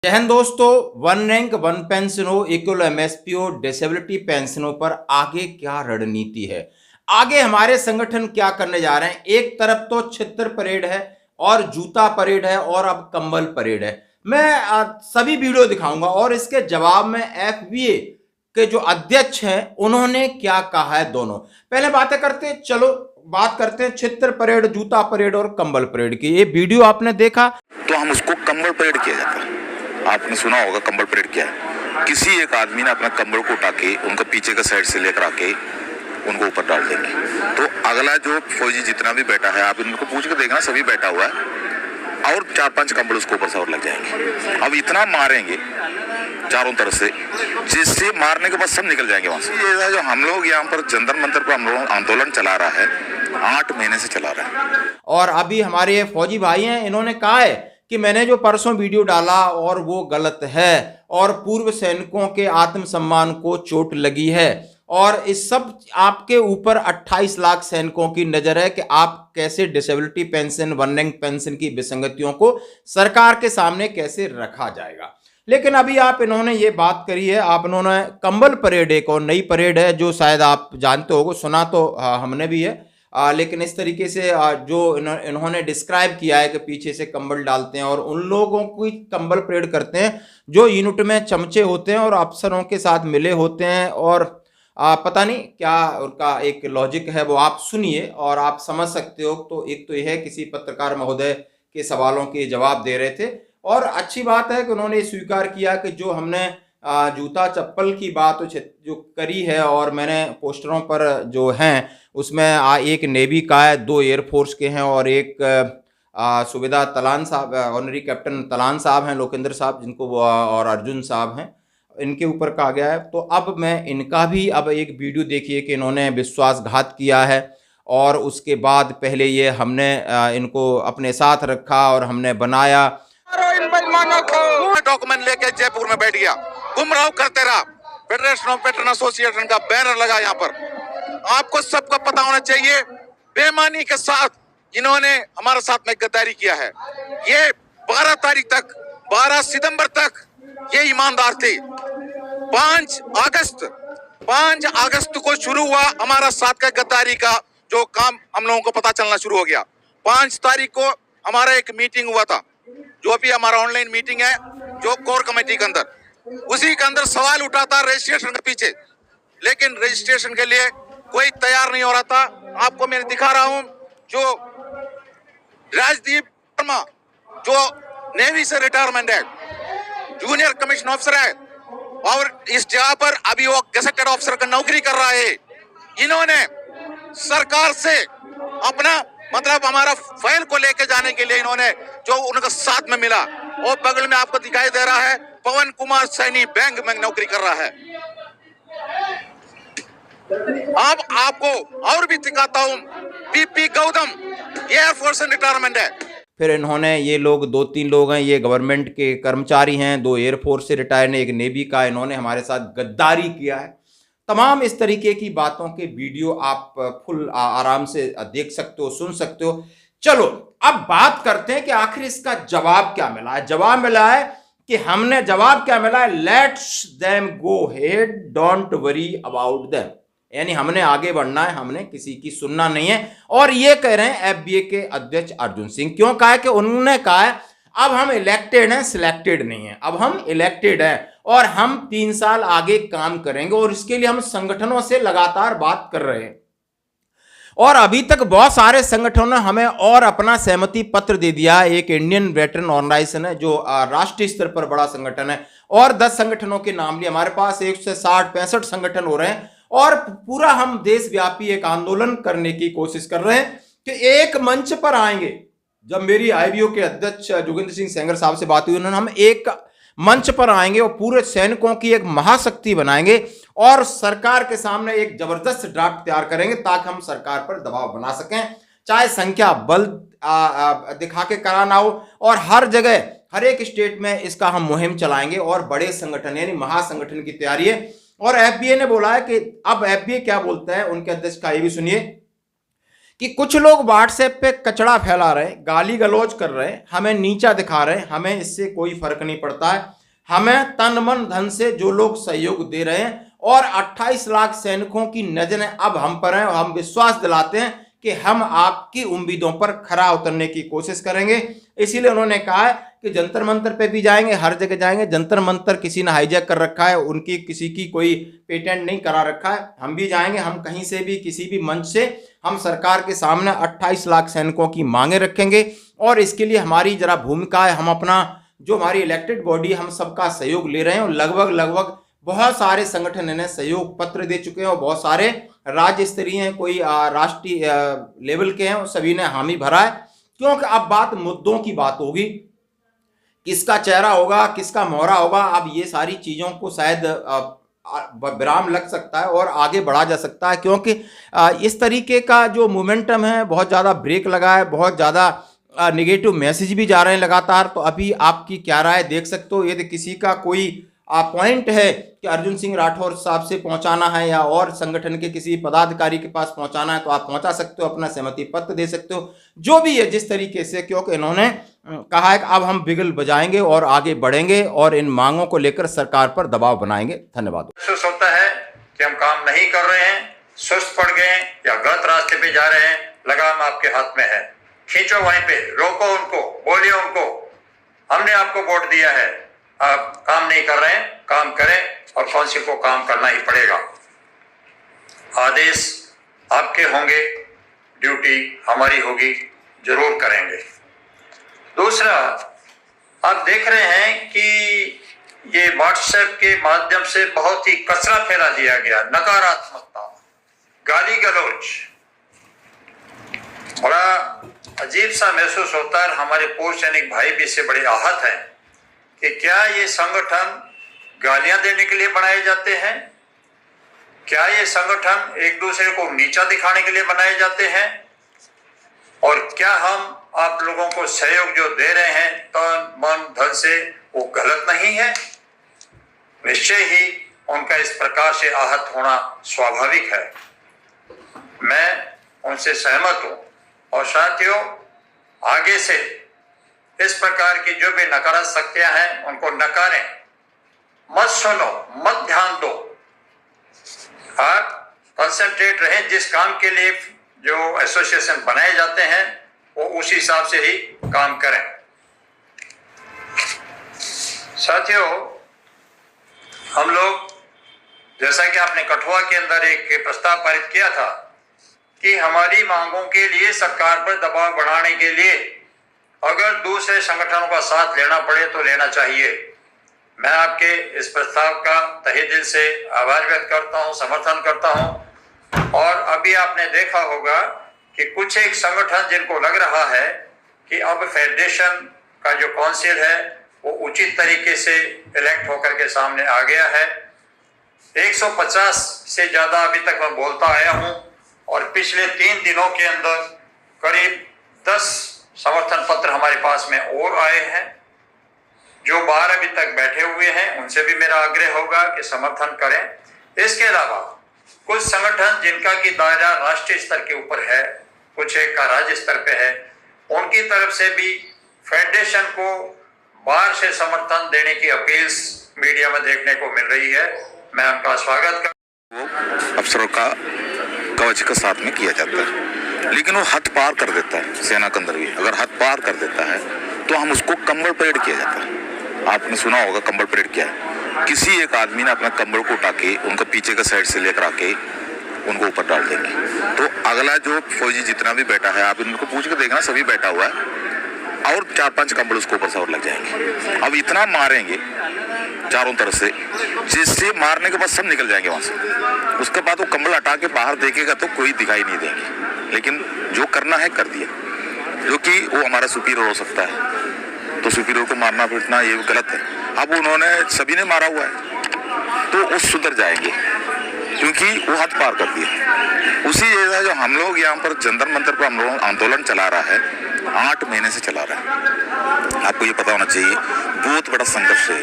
जय हिंद दोस्तों। One rank one pension हो, इक्वल एमएसपी हो, डिसेबिलिटी पेंशनों पर आगे क्या रणनीति है, आगे हमारे संगठन क्या करने जा रहे हैं। एक तरफ तो छित्र परेड है और जूता परेड है और अब कंबल परेड है। मैं सभी वीडियो दिखाऊंगा और इसके जवाब में एफबीए के जो अध्यक्ष हैं उन्होंने क्या कहा है। दोनों पहले बातें करते हैं। चलो बात करते हैं छित्र परेड, जूता परेड और कंबल परेड की। ये वीडियो आपने देखा तो हम उसको कंबल परेड किया जाता है। आपने सुना होगा कंबल परेड क्या है। किसी एक आदमी ने अपना कंबल को उठा के उनका पीछे का साइड से लेकर आके उनको ऊपर डाल देंगे। तो अगला जो फौजी जितना भी बैठा है, आप इनको पूछ के देखना, सभी बैठा हुआ है और 4-5 कंबल उसके ऊपर से और लग जाएंगे। अब इतना मारेंगे चारों तरफ से, जिससे मारने के बाद सब निकल जाएंगे वहां से। ये जो हम लोग यहाँ पर जंतर मंतर पर हम लोग आंदोलन चला रहा है, 8 महीने से चला रहा है। और अभी हमारे ये फौजी भाई हैं, इन्होंने कहा है कि मैंने जो परसों वीडियो डाला और वो गलत है और पूर्व सैनिकों के आत्मसम्मान को चोट लगी है और इस सब आपके ऊपर 28 लाख सैनिकों की नजर है कि आप कैसे disability pension, one rank pension की विसंगतियों को सरकार के सामने कैसे रखा जाएगा। लेकिन अभी आप इन्होंने ये बात करी है, आप इन्होंने कंबल परेड, एक और नई परेड है जो शायद आप जानते होगे, सुना तो हमने भी है। लेकिन इस तरीके से जो इन्होंने डिस्क्राइब किया है कि पीछे से कंबल डालते हैं और उन लोगों की कंबल परेड करते हैं जो यूनिट में चमचे होते हैं और अफसरों के साथ मिले होते हैं और पता नहीं क्या उनका एक लॉजिक है, वो आप सुनिए और आप समझ सकते हो। तो एक तो यह है, किसी पत्रकार महोदय के सवालों के जवाब दे रहे थे और अच्छी बात है कि उन्होंने स्वीकार किया कि जो हमने जूता चप्पल की बात जो करी है और मैंने पोस्टरों पर जो हैं उसमें एक नेवी का है, 2 एयरफोर्स के हैं और एक सुबेदार तलान साहब, ऑनरी कैप्टन तलान साहब हैं, लोकेंद्र साहब जिनको और अर्जुन साहब हैं, इनके ऊपर कहा गया है। तो अब मैं इनका भी अब एक वीडियो देखिए कि इन्होंने विश्वासघात किया है और उसके बाद पहले ये हमने इनको अपने साथ रखा और हमने बनाया। डॉक्यूमेंट लेके जयपुर में बैठ गया, गुमराह करते रहा। फेडरेशन ऑफ वेटरन एसोसिएशन का बैनर लगा यहाँ पर। आपको सबको पता होना चाहिए, बेईमानी के साथ इन्होंने हमारे साथ में गद्दारी किया है। ये 12 तारीख तक, 12 सितंबर तक ये ईमानदार थे। 5 अगस्त को शुरू हुआ हमारा साथ का गद्दारी का जो काम हम लोगों को पता चलना शुरू हो गया। 5 तारीख को हमारा एक मीटिंग हुआ था, जो भी हमारा ऑनलाइन मीटिंग है, जो कोर कमेटी के अंदर, उसी के अंदर सवाल उठा था रजिस्ट्रेशन के पीछे, लेकिन रजिस्ट्रेशन के लिए कोई तैयार नहीं हो रहा था। आपको मैं दिखा रहा हूं, जो राजदीप वर्मा जो नेवी से रिटायरमेंट है, जूनियर कमीशन ऑफिसर है और इस जगह पर अभी वो गेजेटेड ऑफिसर का नौकरी कर रहा है। इन्होंने सरकार से अपना मतलब हमारा फाइल को लेके जाने के लिए इन्होंने जो उनका साथ में मिला, और बगल में आपको दिखाई दे रहा है पवन कुमार सैनी बैंक में नौकरी कर रहा है। अब आपको और भी दिखाता हूं, पीपी गौतम एयरफोर्स रिटायरमेंट है। फिर इन्होंने, ये लोग 2-3 लोग हैं, ये गवर्नमेंट के कर्मचारी हैं, 2 एयरफोर्स से रिटायर्ड हैं, एक नेवी का, इन्होंने हमारे साथ गद्दारी किया है। तमाम इस तरीके की बातों के वीडियो आप फुल आराम से देख सकते हो, सुन सकते हो। चलो अब बात करते हैं कि आखिर इसका जवाब क्या मिला है। जवाब मिला है कि हमने, जवाब क्या मिला है, let's them go head, don't worry about them, यानी हमने आगे बढ़ना है, हमने किसी की सुनना नहीं है। और ये कह रहे हैं एफबीए के अध्यक्ष अर्जुन सिंह। क्यों कहा है कि उन्होंने कहा है अब हम इलेक्टेड हैं, सिलेक्टेड नहीं है, अब हम इलेक्टेड हैं और हम 3 साल आगे काम करेंगे और इसके लिए हम संगठनों से लगातार बात कर रहे हैं। और अभी तक बहुत सारे संगठनों ने हमें और अपना सहमति पत्र दे दिया। एक इंडियन वेटरन ऑर्गेनाइजेशन है जो राष्ट्रीय स्तर पर बड़ा संगठन है, और 10 संगठनों के नाम लिए हमारे पास 160-65 संगठन हो रहे हैं और पूरा हम देशव्यापी एक आंदोलन करने की कोशिश कर रहे हैं कि एक मंच पर आएंगे। जब मेरी आईबीओ के अध्यक्ष जोगिंदर सिंह सेंगर साहब से बात हुई, उन्होंने, हम एक मंच पर आएंगे और पूरे सैनिकों की एक महाशक्ति बनाएंगे और सरकार के सामने एक जबरदस्त ड्राफ्ट तैयार करेंगे ताकि हम सरकार पर दबाव बना सकें, चाहे संख्या बल दिखा के कराना हो। और हर जगह, हर एक स्टेट में इसका हम मुहिम चलाएंगे और बड़े संगठन यानी महासंगठन की तैयारी है। और एफबीए ने बोला है कि अब एफबीए क्या बोलता है, उनके अध्यक्ष का ये भी सुनिए कि कुछ लोग व्हाट्सएप पे कचड़ा फैला रहे, गाली गलौज कर रहे, हमें नीचा दिखा रहे, हमें इससे कोई फर्क नहीं पड़ता है। हमें तन मन धन से जो लोग सहयोग दे रहे हैं और 28 लाख सैनिकों की नजरें अब हम पर हैं, हम विश्वास दिलाते हैं कि हम आपकी उम्मीदों पर खरा उतरने की कोशिश करेंगे। इसीलिए उन्होंने कहा है कि जंतर मंतर पे भी जाएंगे, हर जगह जाएंगे। जंतर मंतर किसी ने हाईजैक कर रखा है, उनकी किसी की कोई पेटेंट नहीं करा रखा है। हम भी जाएंगे, हम कहीं से भी किसी भी मंच से हम सरकार के सामने 28 लाख सैनिकों की मांगे रखेंगे और इसके लिए हमारी जरा भूमिका है, हम अपना जो हमारी इलेक्टेड बॉडी, हम सबका सहयोग ले रहे हैं और लगभग बहुत सारे संगठन इन्हें सहयोग पत्र दे चुके हैं और बहुत सारे राज्य स्तरीय हैं, कोई राष्ट्रीय लेवल के हैं, और सभी ने हामी भरा है। क्योंकि अब बात मुद्दों की बात होगी, किसका चेहरा होगा, किसका मोहरा होगा। अब ये सारी चीज़ों को शायद विराम लग सकता है और आगे बढ़ा जा सकता है, क्योंकि इस तरीके का जो मोमेंटम है बहुत ज़्यादा ब्रेक लगा है, बहुत ज़्यादा नेगेटिव मैसेज भी जा रहे हैं लगातार। तो अभी आपकी क्या राय, देख सकते हो यदि किसी का कोई पॉइंट है कि अर्जुन सिंह राठौर साहब से पहुंचाना है या और संगठन के किसी पदाधिकारी के पास पहुंचाना है तो आप पहुंचा सकते हो, अपना सहमति पत्र दे सकते हो, जो भी है जिस तरीके से। क्योंकि इन्होंने कहा है कि अब हम बिगल बजाएंगे और आगे बढ़ेंगे और इन मांगों को लेकर सरकार पर दबाव बनाएंगे। धन्यवाद। महसूस होता है कि हम काम नहीं कर रहे हैं, सुस्त पड़ गए या गलत रास्ते पे जा रहे हैं, लगाम आपके हाथ में है, खींचो वहीं पे, रोको उनको, बोलिए उनको, हमने आपको वोट दिया है, आप काम नहीं कर रहे हैं, काम करें और काउंसिल को काम करना ही पड़ेगा। आदेश आपके होंगे, ड्यूटी हमारी होगी, जरूर करेंगे। दूसरा, आप देख रहे हैं कि ये व्हाट्सएप के माध्यम से बहुत ही कचरा फैला दिया गया, नकारात्मकता, गाली गलौज, बड़ा अजीब सा महसूस होता है। हमारे पूर्व सैनिक भाई भी इससे बड़े आहत हैं कि क्या ये संगठन गालियां देने के लिए बनाए जाते हैं? क्या ये संगठन एक दूसरे को नीचा दिखाने के लिए बनाए जाते हैं? और क्या हम आप लोगों को सहयोग जो दे रहे हैं तन मन धन से, वो गलत नहीं है? निश्चय ही उनका इस प्रकार से आहत होना स्वाभाविक है। मैं उनसे सहमत हूं और साथियों, आगे से इस प्रकार की जो भी नकारात्मक शक्तियां हैं उनको नकारें, मत सुनो, मत ध्यान दो। आप कंसंट्रेट रहें, जिस काम के लिए जो एसोसिएशन बनाए जाते हैं वो उस हिसाब से ही काम करें। साथियों, हम लोग, जैसा कि आपने कठुआ के अंदर एक प्रस्ताव पारित किया था कि हमारी मांगों के लिए सरकार पर दबाव बढ़ाने के लिए अगर दूसरे संगठनों का साथ लेना पड़े तो लेना चाहिए। मैं आपके इस प्रस्ताव का तहे दिल से आभार व्यक्त करता हूं, समर्थन करता हूं। और अभी आपने देखा होगा कि कुछ एक संगठन जिनको लग रहा है कि अब फेडरेशन का जो काउंसिल है वो उचित तरीके से इलेक्ट होकर के सामने आ गया है। 150 से ज्यादा अभी तक मैं बोलता आया हूं और पिछले 3 दिनों के अंदर करीब 10 समर्थन पत्र हमारे पास में और आए हैं। जो 12 अभी तक बैठे हुए हैं उनसे भी मेरा आग्रह होगा कि समर्थन करें। इसके अलावा कुछ संगठन जिनका की दायरा राष्ट्रीय स्तर के ऊपर है, कुछ एक का राज्य स्तर पे है, उनकी तरफ से भी फेडरेशन को बाहर से समर्थन देने की अपील मीडिया में देखने को मिल रही है। मैं उनका स्वागत करता हूं। अफसरों का कवच का साथ में किया जाता है, लेकिन वो हद पार कर देता है। सेना के अंदर भी अगर हद पार कर देता है तो हम उसको कंबल परेड किया जाता है। आपने सुना होगा कंबल परेड क्या है। किसी एक आदमी ने अपना कंबल को उठा के उनका पीछे का साइड से लेकर आके उनको ऊपर डाल देंगे, तो अगला जो फौजी जितना भी बैठा है, आप इनको पूछ के देखना, सभी बैठा हुआ है और 4-5 कंबल उसके ऊपर से और लग जाएंगे। अब इतना मारेंगे चारों तरफ से, जिससे मारने के बाद सब निकल जाएंगे वहां से। उसके बाद वो कंबल हटा के बाहर देखेगा तो कोई दिखाई नहीं देंगे। लेकिन जो करना है कर दिया, जो कि वो हमारा सुपीरियर हो सकता है, तो सुपीरियर को मारना पीटना ये गलत है। अब उन्होंने सभी ने मारा हुआ है तो वो सुधर जाएंगे, क्योंकि वो हद पार कर दिया। उसी जैसा जो हम लोग यहाँ पर जंतर मंतर पर हम लोग आंदोलन चला रहा है, 8 महीने से चला रहा है। आपको ये पता होना चाहिए, बहुत बड़ा संघर्ष है,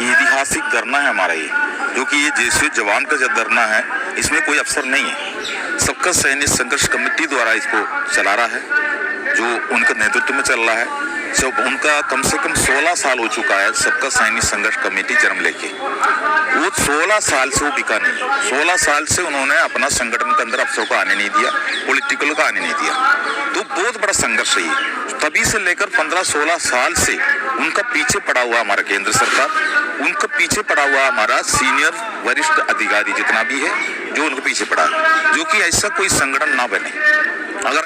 ऐतिहासिक धरना है हमारा ये, जो कि ये जैसे जवान का जब धरना है, इसमें कोई अफसर नहीं है, सबका सैनिक संघर्ष कमेटी द्वारा इसको चला रहा है, जो उनके नेतृत्व में चल रहा है। जब उनका कम से कम 16 साल हो चुका है सबका सैनिक संघर्ष कमेटी जन्म लेके, वो 16 साल से वो बिका नहीं। 16 साल से उन्होंने अपना संगठन के अंदर अफसरों को आने नहीं दिया, पॉलिटिकल का आने नहीं दिया। तो बहुत बड़ा संघर्ष है ये। तभी से लेकर 15-16 साल से उनका पीछे पड़ा हुआ हमारा केंद्र सरकार, उनका पीछे पड़ा हुआ हमारा सीनियर वरिष्ठ अधिकारी जितना भी है, जो उनके पीछे पड़ा है, जो कि ऐसा कोई संगठन ना बने। अगर